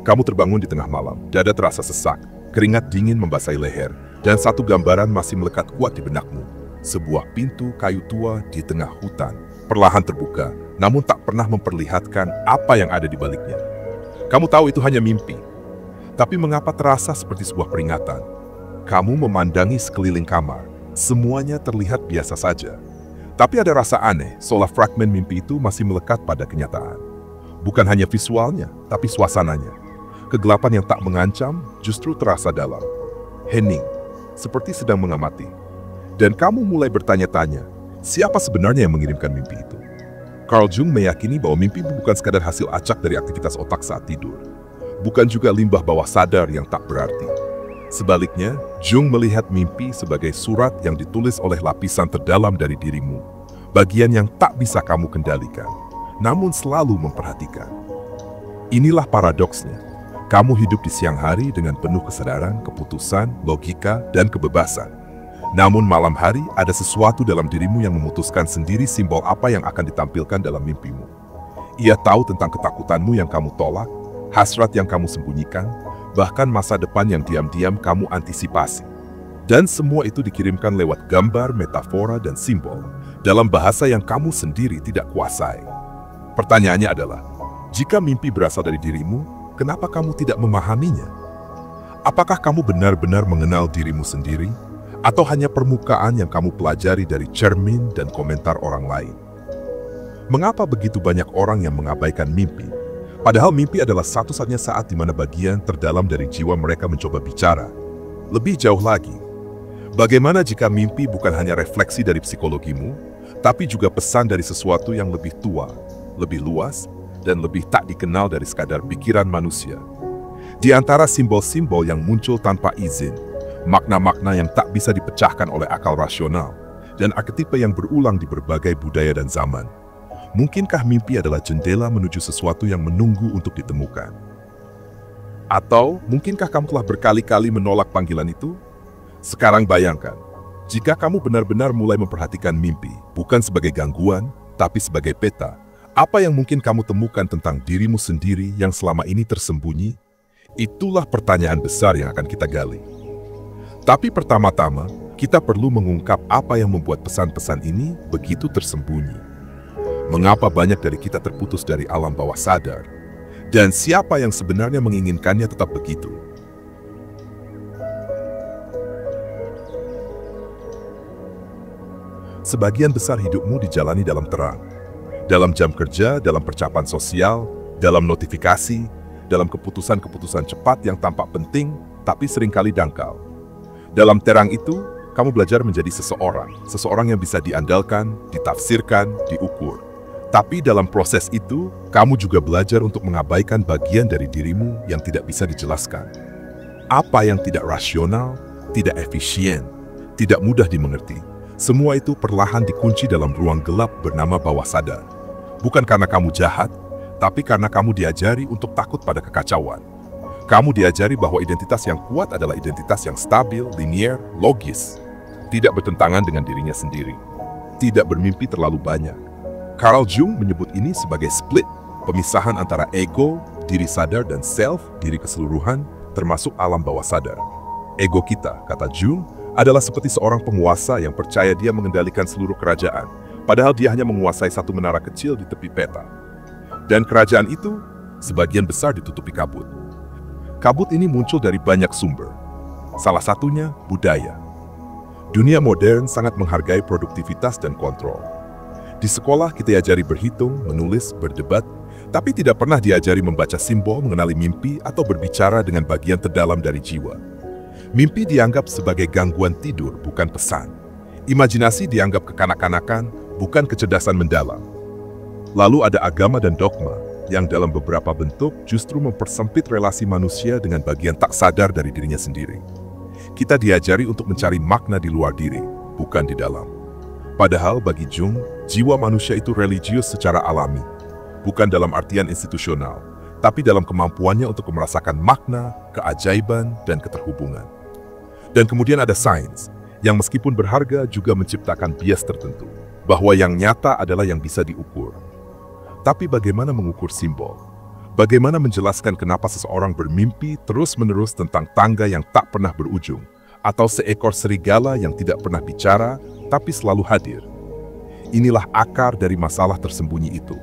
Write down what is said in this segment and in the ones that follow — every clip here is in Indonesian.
Kamu terbangun di tengah malam, dada terasa sesak, keringat dingin membasahi leher, dan satu gambaran masih melekat kuat di benakmu. Sebuah pintu kayu tua di tengah hutan, perlahan terbuka, namun tak pernah memperlihatkan apa yang ada di baliknya. Kamu tahu itu hanya mimpi, tapi mengapa terasa seperti sebuah peringatan? Kamu memandangi sekeliling kamar, semuanya terlihat biasa saja. Tapi ada rasa aneh, seolah fragmen mimpi itu masih melekat pada kenyataan. Bukan hanya visualnya, tapi suasananya. Kegelapan yang tak mengancam justru terasa dalam, hening, seperti sedang mengamati. Dan kamu mulai bertanya-tanya, siapa sebenarnya yang mengirimkan mimpi itu? Carl Jung meyakini bahwa mimpi bukan sekadar hasil acak dari aktivitas otak saat tidur. Bukan juga limbah bawah sadar yang tak berarti. Sebaliknya, Jung melihat mimpi sebagai surat yang ditulis oleh lapisan terdalam dari dirimu. Bagian yang tak bisa kamu kendalikan, namun selalu memperhatikan. Inilah paradoksnya. Kamu hidup di siang hari dengan penuh kesadaran, keputusan, logika, dan kebebasan. Namun malam hari ada sesuatu dalam dirimu yang memutuskan sendiri simbol apa yang akan ditampilkan dalam mimpimu. Ia tahu tentang ketakutanmu yang kamu tolak, hasrat yang kamu sembunyikan, bahkan masa depan yang diam-diam kamu antisipasi. Dan semua itu dikirimkan lewat gambar, metafora, dan simbol dalam bahasa yang kamu sendiri tidak kuasai. Pertanyaannya adalah, jika mimpi berasal dari dirimu, kenapa kamu tidak memahaminya? Apakah kamu benar-benar mengenal dirimu sendiri? Atau hanya permukaan yang kamu pelajari dari cermin dan komentar orang lain? Mengapa begitu banyak orang yang mengabaikan mimpi? Padahal mimpi adalah satu-satunya saat di mana bagian terdalam dari jiwa mereka mencoba bicara. Lebih jauh lagi, bagaimana jika mimpi bukan hanya refleksi dari psikologimu, tapi juga pesan dari sesuatu yang lebih tua, lebih luas, dan lebih tak dikenal dari sekadar pikiran manusia? Di antara simbol-simbol yang muncul tanpa izin, makna-makna yang tak bisa dipecahkan oleh akal rasional, dan arketipe yang berulang di berbagai budaya dan zaman. Mungkinkah mimpi adalah jendela menuju sesuatu yang menunggu untuk ditemukan? Atau mungkinkah kamu telah berkali-kali menolak panggilan itu? Sekarang bayangkan, jika kamu benar-benar mulai memperhatikan mimpi, bukan sebagai gangguan, tapi sebagai peta, apa yang mungkin kamu temukan tentang dirimu sendiri yang selama ini tersembunyi? Itulah pertanyaan besar yang akan kita gali. Tapi pertama-tama, kita perlu mengungkap apa yang membuat pesan-pesan ini begitu tersembunyi. Mengapa banyak dari kita terputus dari alam bawah sadar? Dan siapa yang sebenarnya menginginkannya tetap begitu? Sebagian besar hidupmu dijalani dalam terang. Dalam jam kerja, dalam percakapan sosial, dalam notifikasi, dalam keputusan-keputusan cepat yang tampak penting, tapi seringkali dangkal. Dalam terang itu, kamu belajar menjadi seseorang yang bisa diandalkan, ditafsirkan, diukur. Tapi dalam proses itu, kamu juga belajar untuk mengabaikan bagian dari dirimu yang tidak bisa dijelaskan. Apa yang tidak rasional, tidak efisien, tidak mudah dimengerti, semua itu perlahan dikunci dalam ruang gelap bernama bawah sadar. Bukan karena kamu jahat, tapi karena kamu diajari untuk takut pada kekacauan. Kamu diajari bahwa identitas yang kuat adalah identitas yang stabil, linier, logis, tidak bertentangan dengan dirinya sendiri, tidak bermimpi terlalu banyak. Carl Jung menyebut ini sebagai split, pemisahan antara ego, diri sadar, dan self, diri keseluruhan, termasuk alam bawah sadar. Ego kita, kata Jung, adalah seperti seorang penguasa yang percaya dia mengendalikan seluruh kerajaan, padahal dia hanya menguasai satu menara kecil di tepi peta. Dan kerajaan itu, sebagian besar ditutupi kabut. Kabut ini muncul dari banyak sumber. Salah satunya budaya. Dunia modern sangat menghargai produktivitas dan kontrol. Di sekolah kita diajari berhitung, menulis, berdebat, tapi tidak pernah diajari membaca simbol, mengenali mimpi, atau berbicara dengan bagian terdalam dari jiwa. Mimpi dianggap sebagai gangguan tidur, bukan pesan. Imajinasi dianggap kekanak-kanakan, bukan kecerdasan mendalam. Lalu ada agama dan dogma, yang dalam beberapa bentuk justru mempersempit relasi manusia dengan bagian tak sadar dari dirinya sendiri. Kita diajari untuk mencari makna di luar diri, bukan di dalam. Padahal bagi Jung, jiwa manusia itu religius secara alami, bukan dalam artian institusional, tapi dalam kemampuannya untuk merasakan makna, keajaiban, dan keterhubungan. Dan kemudian ada sains, yang meskipun berharga juga menciptakan bias tertentu, bahwa yang nyata adalah yang bisa diukur. Tapi bagaimana mengukur simbol? Bagaimana menjelaskan kenapa seseorang bermimpi terus-menerus tentang tangga yang tak pernah berujung, atau seekor serigala yang tidak pernah bicara tapi selalu hadir? Inilah akar dari masalah tersembunyi itu.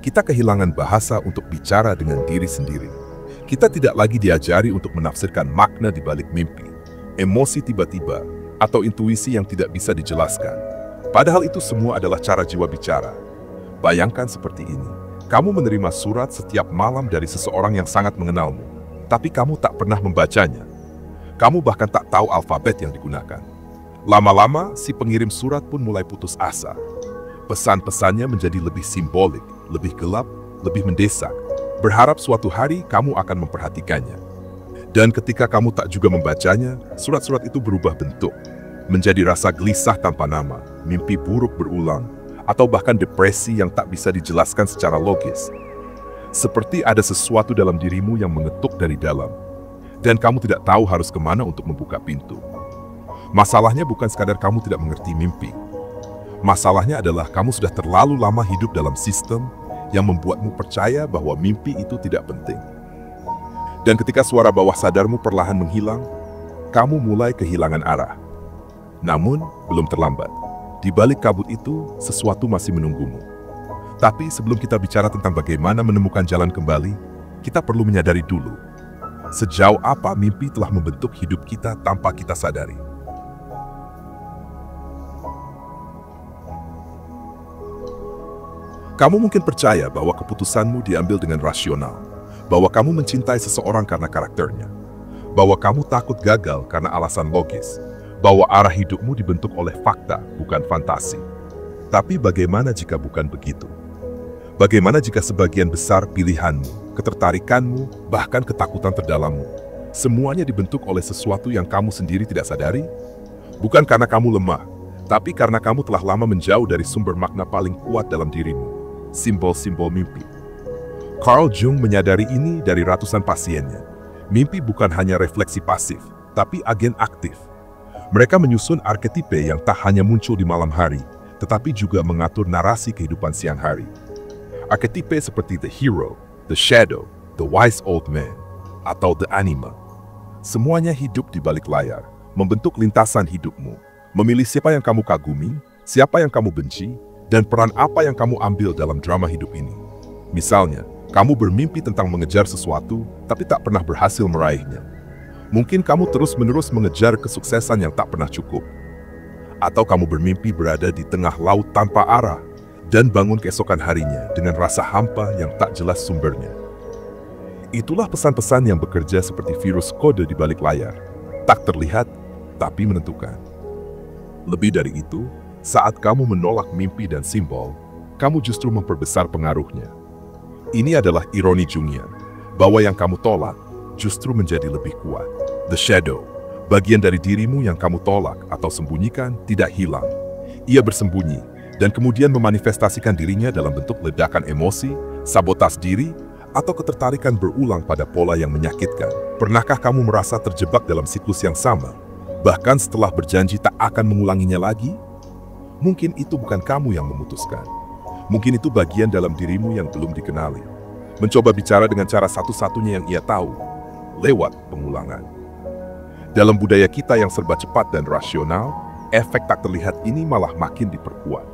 Kita kehilangan bahasa untuk bicara dengan diri sendiri. Kita tidak lagi diajari untuk menafsirkan makna di balik mimpi, emosi tiba-tiba, atau intuisi yang tidak bisa dijelaskan. Padahal itu semua adalah cara jiwa bicara. Bayangkan seperti ini. Kamu menerima surat setiap malam dari seseorang yang sangat mengenalmu, tapi kamu tak pernah membacanya. Kamu bahkan tak tahu alfabet yang digunakan. Lama-lama, si pengirim surat pun mulai putus asa. Pesan-pesannya menjadi lebih simbolik, lebih gelap, lebih mendesak. Berharap suatu hari kamu akan memperhatikannya. Dan ketika kamu tak juga membacanya, surat-surat itu berubah bentuk. Menjadi rasa gelisah tanpa nama, mimpi buruk berulang, atau bahkan depresi yang tak bisa dijelaskan secara logis. Seperti ada sesuatu dalam dirimu yang mengetuk dari dalam, dan kamu tidak tahu harus kemana untuk membuka pintu. Masalahnya bukan sekadar kamu tidak mengerti mimpi. Masalahnya adalah kamu sudah terlalu lama hidup dalam sistem yang membuatmu percaya bahwa mimpi itu tidak penting. Dan ketika suara bawah sadarmu perlahan menghilang, kamu mulai kehilangan arah. Namun, belum terlambat. Di balik kabut itu, sesuatu masih menunggumu. Tapi sebelum kita bicara tentang bagaimana menemukan jalan kembali, kita perlu menyadari dulu, sejauh apa mimpi telah membentuk hidup kita tanpa kita sadari. Kamu mungkin percaya bahwa keputusanmu diambil dengan rasional, bahwa kamu mencintai seseorang karena karakternya, bahwa kamu takut gagal karena alasan logis, bahwa arah hidupmu dibentuk oleh fakta, bukan fantasi. Tapi bagaimana jika bukan begitu? Bagaimana jika sebagian besar pilihanmu, ketertarikanmu, bahkan ketakutan terdalammu, semuanya dibentuk oleh sesuatu yang kamu sendiri tidak sadari? Bukan karena kamu lemah, tapi karena kamu telah lama menjauh dari sumber makna paling kuat dalam dirimu, simbol-simbol mimpi. Carl Jung menyadari ini dari ratusan pasiennya. Mimpi bukan hanya refleksi pasif, tapi agen aktif. Mereka menyusun arketipe yang tak hanya muncul di malam hari, tetapi juga mengatur narasi kehidupan siang hari. Arketipe seperti the hero, the shadow, the wise old man, atau the anima. Semuanya hidup di balik layar, membentuk lintasan hidupmu, memilih siapa yang kamu kagumi, siapa yang kamu benci, dan peran apa yang kamu ambil dalam drama hidup ini. Misalnya, kamu bermimpi tentang mengejar sesuatu, tapi tak pernah berhasil meraihnya. Mungkin kamu terus-menerus mengejar kesuksesan yang tak pernah cukup. Atau kamu bermimpi berada di tengah laut tanpa arah dan bangun keesokan harinya dengan rasa hampa yang tak jelas sumbernya. Itulah pesan-pesan yang bekerja seperti virus kode di balik layar. Tak terlihat, tapi menentukan. Lebih dari itu, saat kamu menolak mimpi dan simbol, kamu justru memperbesar pengaruhnya. Ini adalah ironi Jungian, bahwa yang kamu tolak justru menjadi lebih kuat. The shadow, bagian dari dirimu yang kamu tolak atau sembunyikan, tidak hilang. Ia bersembunyi dan kemudian memanifestasikan dirinya dalam bentuk ledakan emosi, sabotas diri, atau ketertarikan berulang pada pola yang menyakitkan. Pernahkah kamu merasa terjebak dalam siklus yang sama, bahkan setelah berjanji tak akan mengulanginya lagi? Mungkin itu bukan kamu yang memutuskan. Mungkin itu bagian dalam dirimu yang belum dikenali. Mencoba bicara dengan cara satu-satunya yang ia tahu, lewat pengulangan. Dalam budaya kita yang serba cepat dan rasional, efek tak terlihat ini malah makin diperkuat.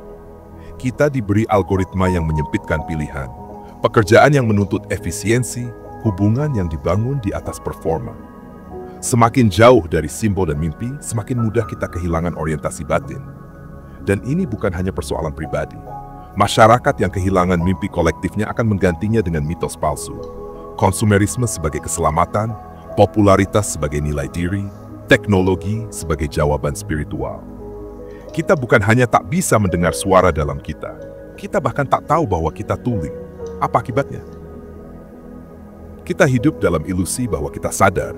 Kita diberi algoritma yang menyempitkan pilihan, pekerjaan yang menuntut efisiensi, hubungan yang dibangun di atas performa. Semakin jauh dari simbol dan mimpi, semakin mudah kita kehilangan orientasi batin. Dan ini bukan hanya persoalan pribadi. Masyarakat yang kehilangan mimpi kolektifnya akan menggantinya dengan mitos palsu. Konsumerisme sebagai keselamatan, popularitas sebagai nilai diri, teknologi sebagai jawaban spiritual. Kita bukan hanya tak bisa mendengar suara dalam kita bahkan tak tahu bahwa kita tuli. Apa akibatnya? Kita hidup dalam ilusi bahwa kita sadar,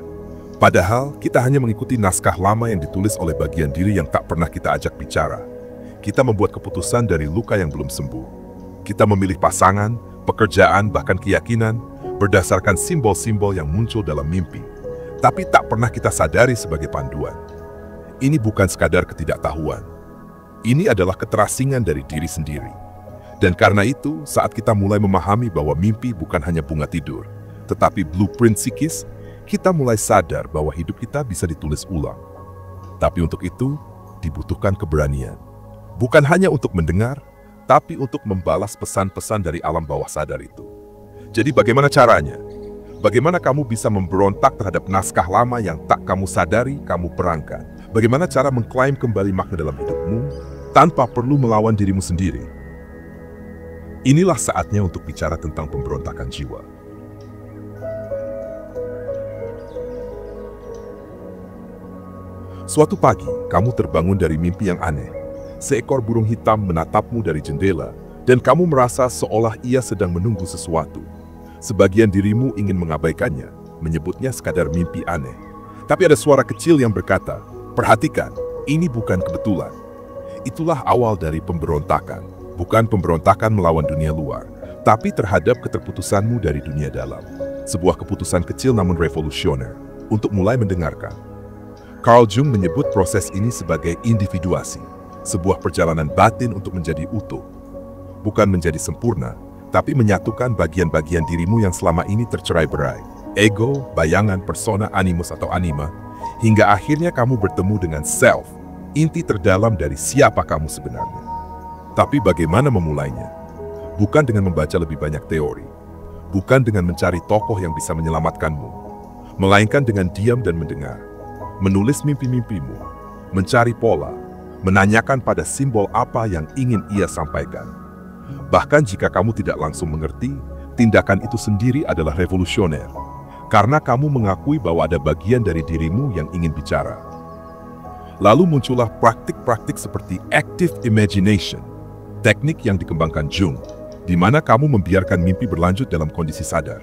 padahal kita hanya mengikuti naskah lama yang ditulis oleh bagian diri yang tak pernah kita ajak bicara. Kita membuat keputusan dari luka yang belum sembuh. Kita memilih pasangan, pekerjaan, bahkan keyakinan berdasarkan simbol-simbol yang muncul dalam mimpi, tapi tak pernah kita sadari sebagai panduan. Ini bukan sekadar ketidaktahuan. Ini adalah keterasingan dari diri sendiri. Dan karena itu, saat kita mulai memahami bahwa mimpi bukan hanya bunga tidur, tetapi blueprint psikis, kita mulai sadar bahwa hidup kita bisa ditulis ulang. Tapi untuk itu, dibutuhkan keberanian. Bukan hanya untuk mendengar, tapi untuk membalas pesan-pesan dari alam bawah sadar itu. Jadi bagaimana caranya? Bagaimana kamu bisa memberontak terhadap naskah lama yang tak kamu sadari kamu perangkan? Bagaimana cara mengklaim kembali makna dalam hidupmu tanpa perlu melawan dirimu sendiri? Inilah saatnya untuk bicara tentang pemberontakan jiwa. Suatu pagi, kamu terbangun dari mimpi yang aneh. Seekor burung hitam menatapmu dari jendela, dan kamu merasa seolah ia sedang menunggu sesuatu. Sebagian dirimu ingin mengabaikannya, menyebutnya sekadar mimpi aneh. Tapi ada suara kecil yang berkata, "Perhatikan, ini bukan kebetulan." Itulah awal dari pemberontakan. Bukan pemberontakan melawan dunia luar, tapi terhadap keterputusanmu dari dunia dalam. Sebuah keputusan kecil namun revolusioner untuk mulai mendengarkan. Carl Jung menyebut proses ini sebagai individuasi, sebuah perjalanan batin untuk menjadi utuh. Bukan menjadi sempurna, tapi menyatukan bagian-bagian dirimu yang selama ini tercerai-berai. Ego, bayangan, persona, animus atau anima, hingga akhirnya kamu bertemu dengan self, inti terdalam dari siapa kamu sebenarnya. Tapi bagaimana memulainya? Bukan dengan membaca lebih banyak teori, bukan dengan mencari tokoh yang bisa menyelamatkanmu, melainkan dengan diam dan mendengar, menulis mimpi-mimpimu, mencari pola, menanyakan pada simbol apa yang ingin ia sampaikan. Bahkan jika kamu tidak langsung mengerti, tindakan itu sendiri adalah revolusioner, karena kamu mengakui bahwa ada bagian dari dirimu yang ingin bicara. Lalu muncullah praktik-praktik seperti active imagination, teknik yang dikembangkan Jung, di mana kamu membiarkan mimpi berlanjut dalam kondisi sadar.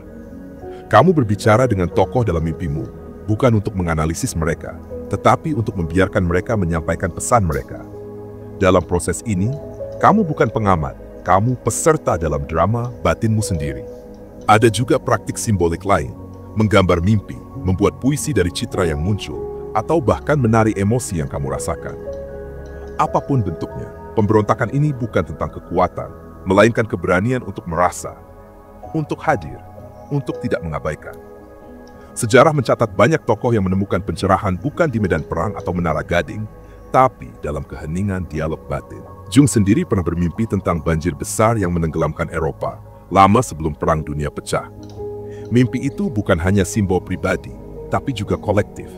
Kamu berbicara dengan tokoh dalam mimpimu, bukan untuk menganalisis mereka, tetapi untuk membiarkan mereka menyampaikan pesan mereka. Dalam proses ini, kamu bukan pengamat, kamu peserta dalam drama batinmu sendiri. Ada juga praktik simbolik lain, menggambar mimpi, membuat puisi dari citra yang muncul, atau bahkan menari emosi yang kamu rasakan. Apapun bentuknya, pemberontakan ini bukan tentang kekuatan, melainkan keberanian untuk merasa, untuk hadir, untuk tidak mengabaikan. Sejarah mencatat banyak tokoh yang menemukan pencerahan bukan di medan perang atau menara gading, tapi dalam keheningan dialog batin. Jung sendiri pernah bermimpi tentang banjir besar yang menenggelamkan Eropa, lama sebelum Perang Dunia pecah. Mimpi itu bukan hanya simbol pribadi, tapi juga kolektif.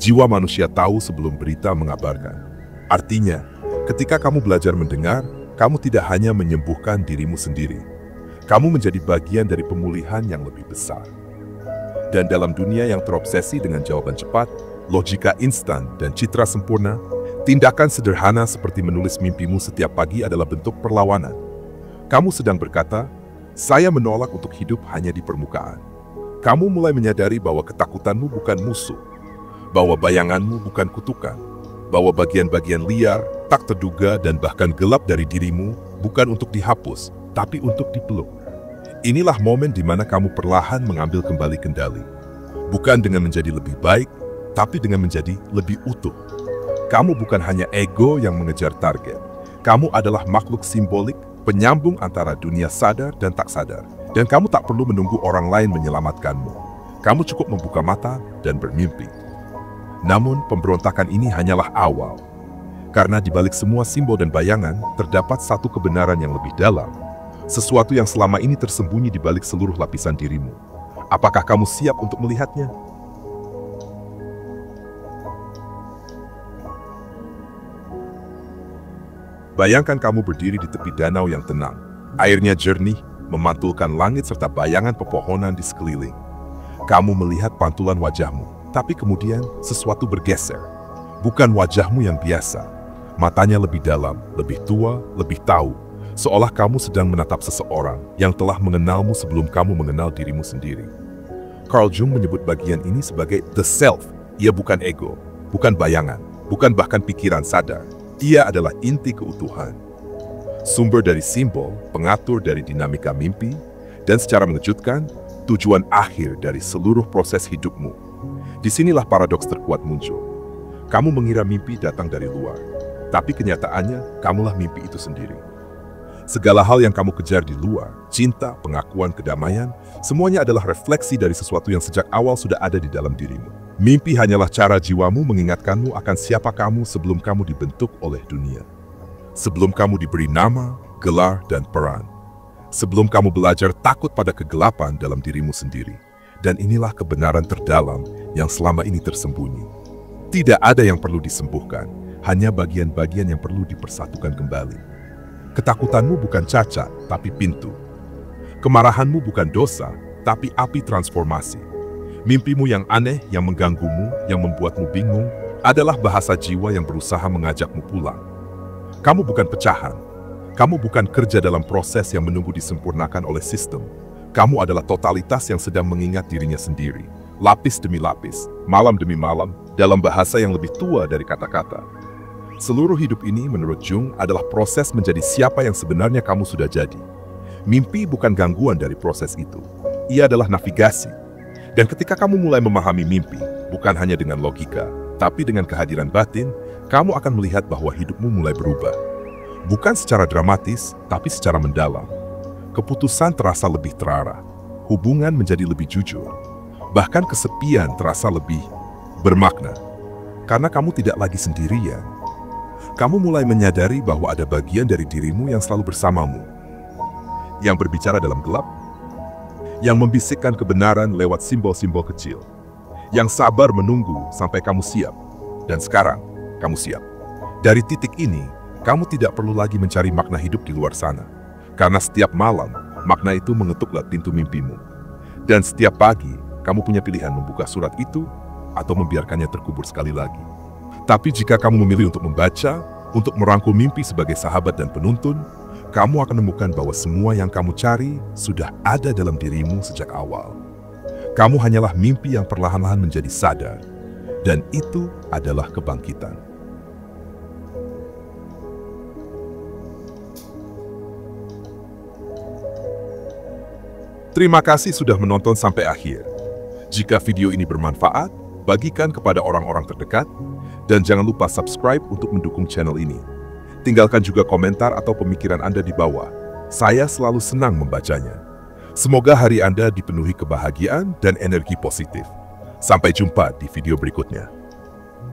Jiwa manusia tahu sebelum berita mengabarkan. Artinya, ketika kamu belajar mendengar, kamu tidak hanya menyembuhkan dirimu sendiri. Kamu menjadi bagian dari pemulihan yang lebih besar. Dan dalam dunia yang terobsesi dengan jawaban cepat, logika instan, dan citra sempurna, tindakan sederhana seperti menulis mimpimu setiap pagi adalah bentuk perlawanan. Kamu sedang berkata, "Saya menolak untuk hidup hanya di permukaan." Kamu mulai menyadari bahwa ketakutanmu bukan musuh, bahwa bayanganmu bukan kutukan, bahwa bagian-bagian liar, tak terduga, dan bahkan gelap dari dirimu bukan untuk dihapus, tapi untuk dipeluk. Inilah momen di mana kamu perlahan mengambil kembali kendali. Bukan dengan menjadi lebih baik, tapi dengan menjadi lebih utuh. Kamu bukan hanya ego yang mengejar target. Kamu adalah makhluk simbolik, penyambung antara dunia sadar dan tak sadar. Dan kamu tak perlu menunggu orang lain menyelamatkanmu. Kamu cukup membuka mata dan bermimpi. Namun, pemberontakan ini hanyalah awal. Karena di balik semua simbol dan bayangan, terdapat satu kebenaran yang lebih dalam. Sesuatu yang selama ini tersembunyi di balik seluruh lapisan dirimu. Apakah kamu siap untuk melihatnya? Bayangkan kamu berdiri di tepi danau yang tenang. Airnya jernih, memantulkan langit serta bayangan pepohonan di sekeliling. Kamu melihat pantulan wajahmu. Tapi kemudian sesuatu bergeser. Bukan wajahmu yang biasa. Matanya lebih dalam, lebih tua, lebih tahu. Seolah kamu sedang menatap seseorang yang telah mengenalmu sebelum kamu mengenal dirimu sendiri. Carl Jung menyebut bagian ini sebagai the self. Ia bukan ego, bukan bayangan, bukan bahkan pikiran sadar. Ia adalah inti keutuhan. Sumber dari simbol, pengatur dari dinamika mimpi, dan secara mengejutkan, tujuan akhir dari seluruh proses hidupmu. Disinilah paradoks terkuat muncul. Kamu mengira mimpi datang dari luar, tapi kenyataannya kamulah mimpi itu sendiri. Segala hal yang kamu kejar di luar, cinta, pengakuan, kedamaian, semuanya adalah refleksi dari sesuatu yang sejak awal sudah ada di dalam dirimu. Mimpi hanyalah cara jiwamu mengingatkanmu akan siapa kamu sebelum kamu dibentuk oleh dunia. Sebelum kamu diberi nama, gelar, dan peran. Sebelum kamu belajar takut pada kegelapan dalam dirimu sendiri. Dan inilah kebenaran terdalam yang selama ini tersembunyi. Tidak ada yang perlu disembuhkan, hanya bagian-bagian yang perlu dipersatukan kembali. Ketakutanmu bukan cacat, tapi pintu. Kemarahanmu bukan dosa, tapi api transformasi. Mimpimu yang aneh, yang mengganggumu, yang membuatmu bingung, adalah bahasa jiwa yang berusaha mengajakmu pulang. Kamu bukan pecahan. Kamu bukan kerja dalam proses yang menunggu disempurnakan oleh sistem. Kamu adalah totalitas yang sedang mengingat dirinya sendiri. Lapis demi lapis, malam demi malam, dalam bahasa yang lebih tua dari kata-kata. Seluruh hidup ini menurut Jung adalah proses menjadi siapa yang sebenarnya kamu sudah jadi. Mimpi bukan gangguan dari proses itu. Ia adalah navigasi. Dan ketika kamu mulai memahami mimpi, bukan hanya dengan logika, tapi dengan kehadiran batin, kamu akan melihat bahwa hidupmu mulai berubah. Bukan secara dramatis, tapi secara mendalam. Keputusan terasa lebih terarah. Hubungan menjadi lebih jujur. Bahkan kesepian terasa lebih bermakna. Karena kamu tidak lagi sendirian. Kamu mulai menyadari bahwa ada bagian dari dirimu yang selalu bersamamu. Yang berbicara dalam gelap. Yang membisikkan kebenaran lewat simbol-simbol kecil. Yang sabar menunggu sampai kamu siap. Dan sekarang, kamu siap. Dari titik ini, kamu tidak perlu lagi mencari makna hidup di luar sana. Karena setiap malam, makna itu mengetuklah pintu mimpimu. Dan setiap pagi, kamu punya pilihan membuka surat itu atau membiarkannya terkubur sekali lagi. Tapi jika kamu memilih untuk membaca, untuk merangkul mimpi sebagai sahabat dan penuntun, kamu akan menemukan bahwa semua yang kamu cari sudah ada dalam dirimu sejak awal. Kamu hanyalah mimpi yang perlahan-lahan menjadi sadar. Dan itu adalah kebangkitan. Terima kasih sudah menonton sampai akhir. Jika video ini bermanfaat, bagikan kepada orang-orang terdekat, dan jangan lupa subscribe untuk mendukung channel ini. Tinggalkan juga komentar atau pemikiran Anda di bawah. Saya selalu senang membacanya. Semoga hari Anda dipenuhi kebahagiaan dan energi positif. Sampai jumpa di video berikutnya.